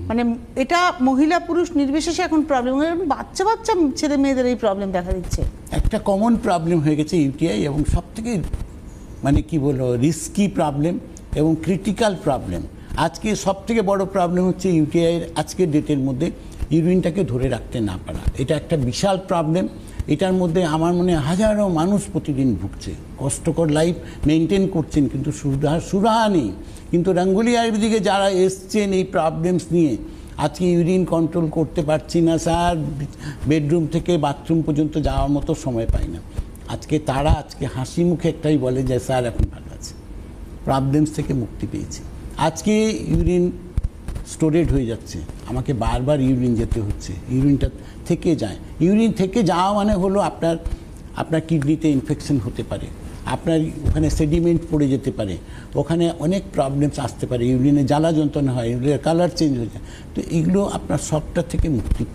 মানে এটা মহিলা পুরুষ নির্বিশেষে এখন প্রবলেম, বাচ্চা বাচ্চা ছেলে মেয়েদের এই প্রবলেম দেখা দিচ্ছে। একটা কমন প্রবলেম হয়ে গেছে ইউটিআই, এবং সবথেকে মানে কি বলবো রিস্কি প্রবলেম এবং ক্রিটিক্যাল প্রবলেম। আজকে সবথেকে বড় প্রবলেম হচ্ছে ইউটিআইয়ের আজকের ডেটের মধ্যে ইউরিনটাকে ধরে রাখতে না পারা। এটা একটা বিশাল প্রবলেম। এটার মধ্যে আমার মনে হয় হাজারো মানুষ প্রতিদিন ভুগছে, কষ্টকর লাইফ মেনটেন করছেন, কিন্তু সুরাহা নেই। কিন্তু রঙ্গোলি আয়ুর্বেদিকে যারা এসছেন এই প্রবলেমস নিয়ে, আজকে ইউরিন কন্ট্রোল করতে পারছি না স্যার, বেডরুম থেকে বাথরুম পর্যন্ত যাওয়ার মতো সময় পাই না, তারা আজকে হাসি মুখে একটাই বলে যে স্যার এখন ভালো আছে, প্রবলেমস থেকে মুক্তি পেয়েছি। আজকে ইউরিন স্টোরেড হয়ে যাচ্ছে, আমাকে বারবার ইউরিন যেতে হচ্ছে, ইউরিনটা থেকে যায়। ইউরিন থেকে যাওয়া মানে হলো আপনার কিডনিতে ইনফেকশন হতে পারে, আপনার ওখানে সেডিমেন্ট পড়ে যেতে পারে, ওখানে অনেক প্রবলেমস আসতে পারে, ইউরিনে জ্বালা যন্ত্রণা হয়, ইউরিনের কালার চেঞ্জ হয়ে যায়। তো এগুলো আপনার সবটা থেকে মুক্তি পেয়ে